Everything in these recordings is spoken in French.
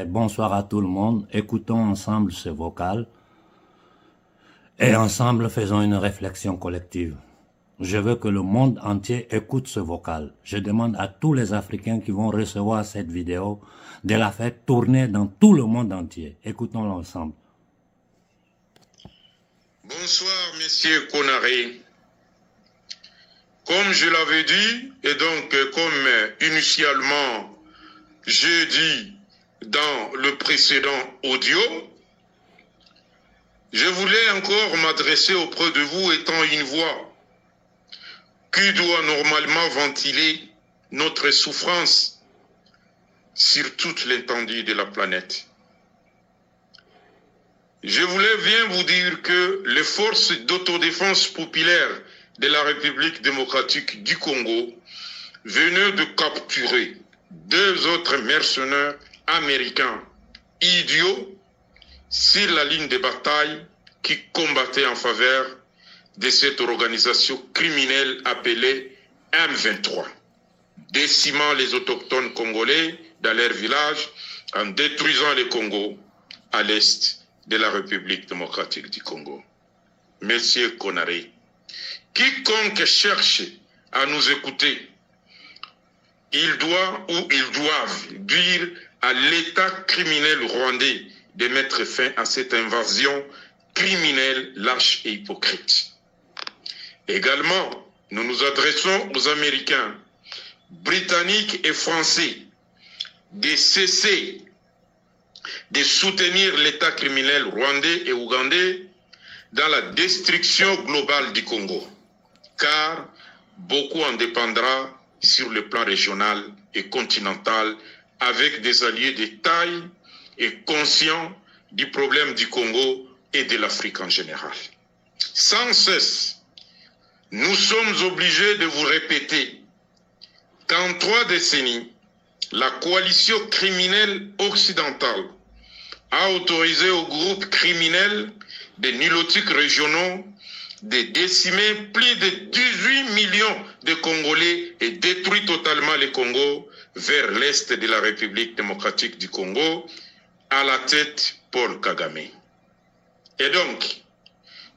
Bonsoir à tout le monde. Écoutons ensemble ce vocal et ensemble faisons une réflexion collective. Je veux que le monde entier écoute ce vocal. Je demande à tous les Africains qui vont recevoir cette vidéo de la faire tourner dans tout le monde entier. Écoutons-le ensemble. Bonsoir, messieurs Konaré. Comme je l'avais dit, et donc comme initialement j'ai dit dans le précédent audio, je voulais encore m'adresser auprès de vous étant une voix qui doit normalement ventiler notre souffrance sur toute l'étendue de la planète. Je voulais bien vous dire que les forces d'autodéfense populaire de la République démocratique du Congo venaient de capturer 2 autres mercenaires américains idiots sur la ligne de bataille qui combattaient en faveur de cette organisation criminelle appelée M23, décimant les autochtones congolais dans leur village en détruisant le Congo à l'est de la République démocratique du Congo. Monsieur Konaré, quiconque cherche à nous écouter, il doit ou ils doivent dire à l'État criminel rwandais de mettre fin à cette invasion criminelle, lâche et hypocrite. Également, nous nous adressons aux Américains, Britanniques et Français de cesser de soutenir l'État criminel rwandais et ougandais dans la destruction globale du Congo, car beaucoup en dépendra sur le plan régional et continental avec des alliés de taille et conscients du problème du Congo et de l'Afrique en général. Sans cesse, nous sommes obligés de vous répéter qu'en 3 décennies, la coalition criminelle occidentale a autorisé aux groupes criminels des nilotiques régionaux de décimer plus de 18 millions de Congolais et détruit totalement le Congo vers l'est de la République démocratique du Congo, à la tête Paul Kagame. Et donc,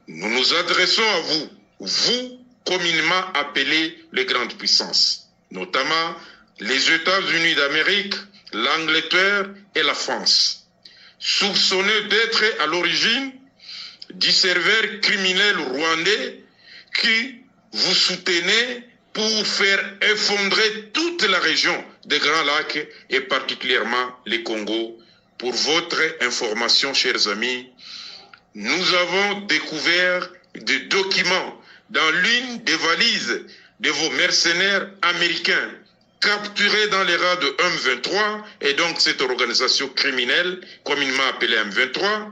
nous nous adressons à vous, vous communément appelés les grandes puissances, notamment les États-Unis d'Amérique, l'Angleterre et la France, soupçonnés d'être à l'origine du serveur criminel rwandais qui vous soutenez pour faire effondrer toute la région des Grands Lacs et particulièrement les Congo. Pour votre information, chers amis, nous avons découvert des documents dans l'une des valises de vos mercenaires américains capturés dans les rats de M23 et donc cette organisation criminelle communément appelée M23,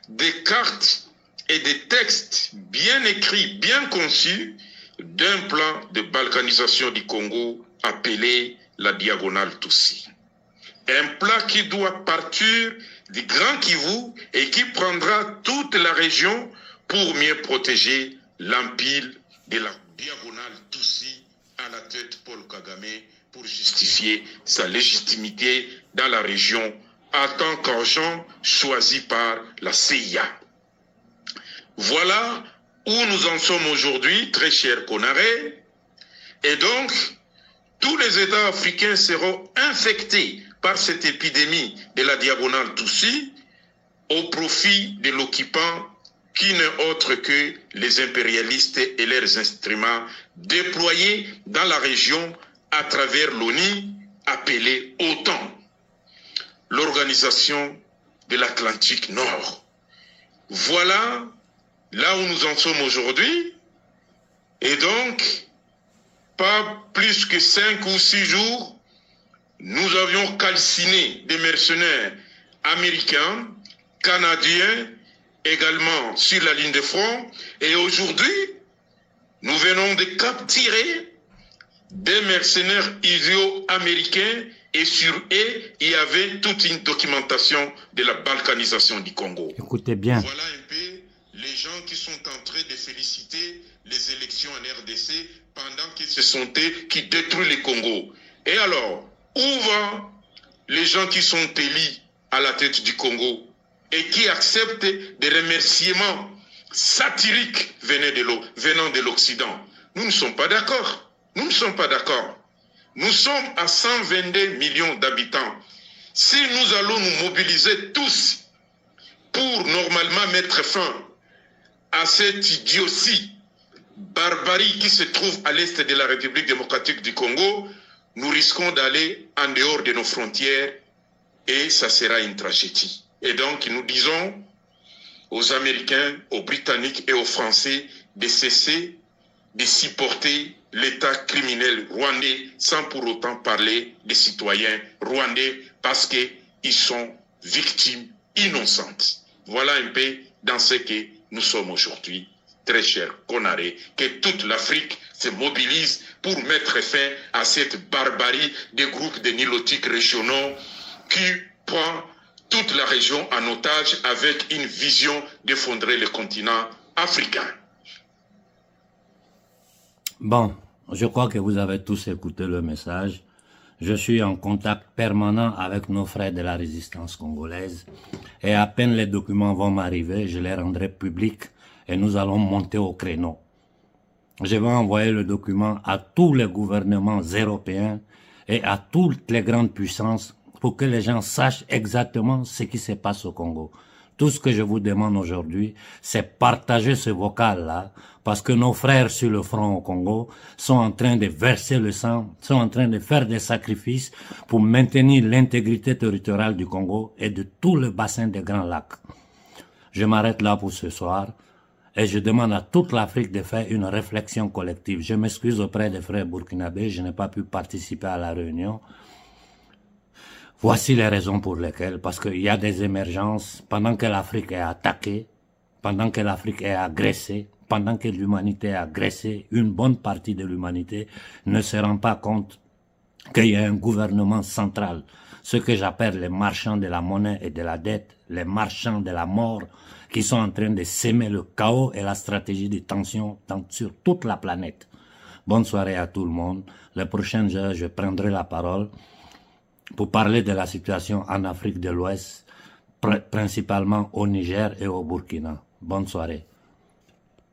des cartes et des textes bien écrits, bien conçus d'un plan de balkanisation du Congo appelé la diagonale Tutsi. Un plan qui doit partir du Grand Kivu et qui prendra toute la région pour mieux protéger l'empire de la diagonale Tutsi à la tête Paul Kagame pour justifier sa légitimité dans la région en tant qu'agent choisi par la CIA. Voilà où nous en sommes aujourd'hui, très cher Konaré. Et donc, tous les États africains seront infectés par cette épidémie de la diagonale Tutsi au profit de l'occupant qui n'est autre que les impérialistes et leurs instruments déployés dans la région à travers l'ONU appelée OTAN, l'organisation de l'Atlantique Nord. Voilà là où nous en sommes aujourd'hui, et donc, pas plus que 5 ou 6 jours, nous avions calciné des mercenaires américains, canadiens, également sur la ligne de front, et aujourd'hui, nous venons de capturer des mercenaires idiots américains, et sur eux, il y avait toute une documentation de la balkanisation du Congo. Écoutez bien. Voilà un peu les gens qui sont en train de féliciter les élections en RDC pendant que ce sont eux qui détruisent le Congo. Et alors, où vont les gens qui sont élus à la tête du Congo et qui accepte des remerciements satiriques venant de l'Occident. Nous ne sommes pas d'accord. Nous ne sommes pas d'accord. Nous sommes à 122 millions d'habitants. Si nous allons nous mobiliser tous pour normalement mettre fin à cette idiotie, barbarie qui se trouve à l'est de la République démocratique du Congo, nous risquons d'aller en dehors de nos frontières et ça sera une tragédie. Et donc nous disons aux Américains, aux Britanniques et aux Français de cesser de supporter l'État criminel rwandais sans pour autant parler des citoyens rwandais parce qu'ils sont victimes innocentes. Voilà un peu dans ce que nous sommes aujourd'hui. Très cher Konaré, que toute l'Afrique se mobilise pour mettre fin à cette barbarie des groupes de nilotiques régionaux qui prend toute la région en otage avec une vision d'effondrer le continent africain. Bon, je crois que vous avez tous écouté le message. Je suis en contact permanent avec nos frères de la résistance congolaise et à peine les documents vont m'arriver, je les rendrai publics et nous allons monter au créneau. Je vais envoyer le document à tous les gouvernements européens et à toutes les grandes puissances pour que les gens sachent exactement ce qui se passe au Congo. Tout ce que je vous demande aujourd'hui, c'est partager ce vocal-là, parce que nos frères sur le front au Congo sont en train de verser le sang, sont en train de faire des sacrifices pour maintenir l'intégrité territoriale du Congo et de tout le bassin des Grands Lacs. Je m'arrête là pour ce soir et je demande à toute l'Afrique de faire une réflexion collective. Je m'excuse auprès des frères burkinabés, je n'ai pas pu participer à la réunion. Voici les raisons pour lesquelles, parce qu'il y a des émergences, pendant que l'Afrique est attaquée, pendant que l'Afrique est agressée, pendant que l'humanité est agressée, une bonne partie de l'humanité ne se rend pas compte qu'il y a un gouvernement central, ce que j'appelle les marchands de la monnaie et de la dette, les marchands de la mort, qui sont en train de s'aimer le chaos et la stratégie de tension sur toute la planète. Bonne soirée à tout le monde. Les prochaines heures, je prendrai la parole pour parler de la situation en Afrique de l'Ouest, principalement au Niger et au Burkina. Bonne soirée.